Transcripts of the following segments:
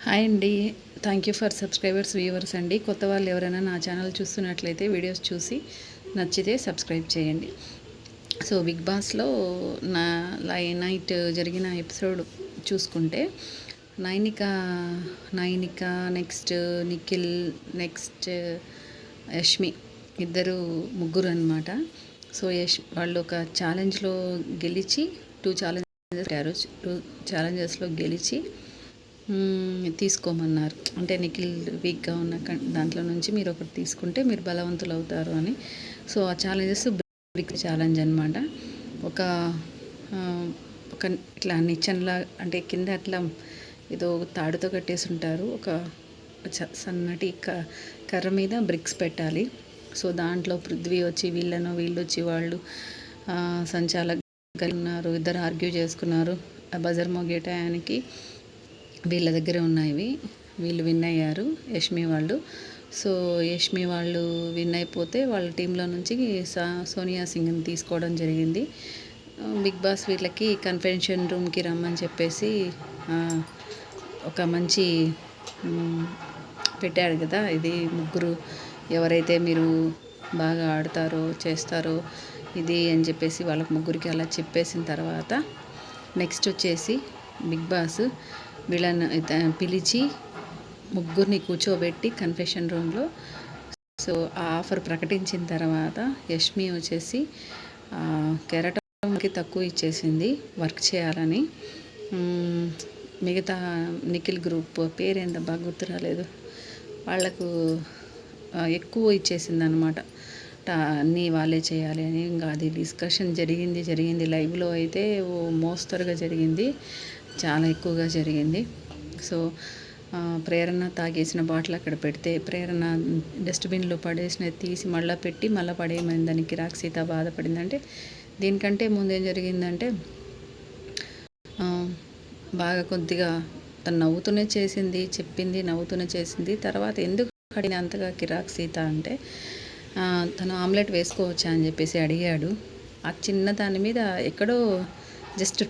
Hi అండి. Thank you for subscribers viewers అండి. కొత్త వాళ్ళు ఎవరైనా నా ఛానల్ చూస్తున్నట్లయితే వీడియోస్ చూసి నచ్చితే సబ్స్క్రైబ్ చేయండి. సో బిగ్ బాస్లో నైట్ జరిగిన ఎపిసోడ్ చూసుకుంటే నైనిక నెక్స్ట్ నిఖిల్ నెక్స్ట్ యష్మి ముగ్గురు అనమాట. సో వాళ్ళు ఒక ఛాలెంజ్లో గెలిచి టూ ఛాలెంజెస్లో గెలిచి తీసుకోమన్నారు. అంటే నిఖిల్ వీక్గా ఉన్న దాంట్లో నుంచి మీరు ఒకటి తీసుకుంటే మీరు బలవంతులు అవుతారు అని. సో ఆ ఛాలెంజెస్ బ్రిక్ ఛాలెంజ్ అనమాట. ఒక ఒక ఇట్లా నిచ్చెనలా అంటే కింద అట్లా ఏదో తాడుతో కట్టేసి ఉంటారు. ఒక సన్నటి కర్ర మీద బ్రిక్స్ పెట్టాలి. సో దాంట్లో పృథ్వీ వచ్చి వీళ్ళు వచ్చి వాళ్ళు సంచాలకులు ఉన్నారు. ఇద్దరు ఆర్గ్యూ చేసుకున్నారు. బజర్ మోగే టయానికి వీళ్ళ దగ్గర ఉన్నాయి. వీళ్ళు విన్ అయ్యారు, యష్మి వాళ్ళు. సో యష్మి వాళ్ళు విన్ అయిపోతే వాళ్ళ టీంలో నుంచి సోనియా సింగ్ని తీసుకోవడం జరిగింది. బిగ్ బాస్ వీళ్ళకి కన్ఫెన్షన్ రూమ్కి రమ్మని చెప్పేసి ఒక మంచి పెట్టాడు కదా. ఇది ముగ్గురు ఎవరైతే మీరు బాగా ఆడతారో చేస్తారో ఇది అని చెప్పేసి వాళ్ళకి ముగ్గురికి అలా చెప్పేసిన తర్వాత నెక్స్ట్ వచ్చేసి బిగ్ బాస్ వీళ్ళని పిలిచి ముగ్గురిని కూర్చోబెట్టి కన్ఫెషన్ రూమ్లో సో ఆ ఆఫర్ ప్రకటించిన తర్వాత యష్మి వచ్చేసి కెరటంకి తక్కువ ఇచ్చేసింది వర్క్ చేయాలని. మిగతా నిఖిల్ గ్రూప్ పేరేంత బాగా గుర్తు రాలేదు, వాళ్లకు ఎక్కువ ఇచ్చేసింది అనమాట. అన్నీ వాళ్ళే చేయాలి అని. ఇంకా అది డిస్కషన్ జరిగింది లైవ్లో అయితే మోస్తరుగా జరిగింది, చాలా ఎక్కువగా జరిగింది. సో ప్రేరణ తాగేసిన బాటిల్ అక్కడ పెడితే ప్రేరణ డస్ట్బిన్లో పడేసిన తీసి మళ్ళీ పెట్టి మళ్ళీ పడేయమని దానికి కిరాక్ సీత బాధపడిందంటే, దీనికంటే ముందేం జరిగిందంటే బాగా కొద్దిగా తను నవ్వుతూనే చేసింది, చెప్పింది నవ్వుతూనే చేసింది. తర్వాత ఎందుకు అడిగిన అంతగా కిరాక్ సీత అంటే తను ఆమ్లెట్ వేసుకోవచ్చా అని చెప్పేసి అడిగాడు. ఆ చిన్న దాని మీద ఎక్కడో జస్ట్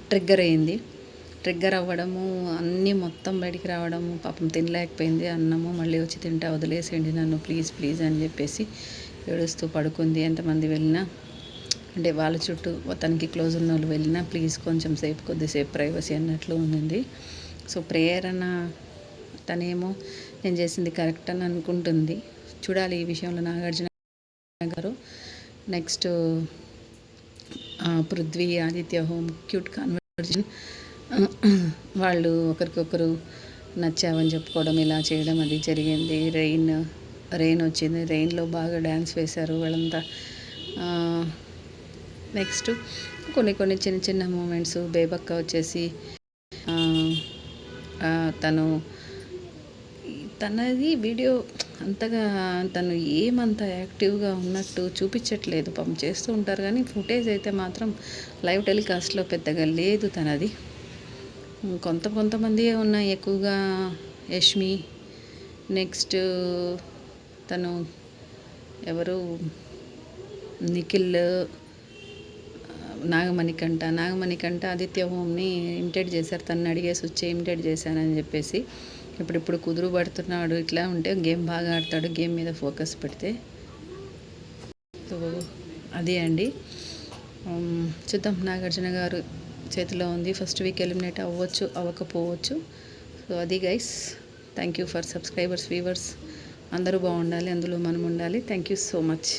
ట్రిగ్గర్ అవ్వడము, అన్నీ మొత్తం బయటికి రావడము. పాపం తినలేకపోయింది అన్నము. మళ్ళీ వచ్చి తింటా వదిలేసేయండి నన్ను ప్లీజ్ అని చెప్పేసి ఏడుస్తూ పడుకుంది. ఎంతమంది వెళ్ళినా అంటే వాళ్ళ చుట్టూ తనకి క్లోజ్ ఉన్న వాళ్ళు వెళ్ళినా ప్లీజ్ కొద్దిసేపు ప్రైవసీ అన్నట్లు ఉంది. సో ప్రేరణ తనేమో నేను చేసింది కరెక్ట్ అని అనుకుంటుంది. చూడాలి ఈ విషయంలో నాగార్జున గారు. Next Prithvi Aditya home cute conversion, వాళ్ళు ఒకరికొకరు నచ్చావని చెప్పుకోవడం ఇలా చేయడం అది జరిగింది. రెయిన్ వచ్చింది, రెయిన్లో బాగా డ్యాన్స్ వేశారు వాళ్ళంతా. నెక్స్ట్ కొన్ని చిన్న మూమెంట్స్. బేబక్క వచ్చేసి తనది వీడియో అంతగా తను ఏమంత యాక్టివ్గా ఉన్నట్టు చూపించట్లేదు. పాపం చేస్తూ ఉంటారు కానీ ఫుటేజ్ అయితే మాత్రం లైవ్ టెలికాస్ట్లో పెద్దగా లేదు తనది. కొంతమంది ఉన్నాయి ఎక్కువగా. యష్మి, నెక్స్ట్ తను ఎవరు నిఖిల్, నాగమణికంట ఆదిత్య హోమ్ని ఇమిటేట్ చేశారు. తను అడిగేసి వచ్చి ఇమిటేట్ చేశానని చెప్పేసి ఇప్పుడు కుదురు పడుతున్నాడు. ఇట్లా ఉంటే గేమ్ బాగా ఆడతాడు, గేమ్ మీద ఫోకస్ పెడితే. సో అదే అండి, చూద్దాం. నాగార్జున గారు చేతిలో ఉంది. ఫస్ట్ వీక్ ఎలిమినేట్ అవ్వకపోవచ్చు. సో అది guys. Thank you for subscribers viewers. అందరూ బాగుండాలి, అందులో మనం ఉండాలి. Thank you so much.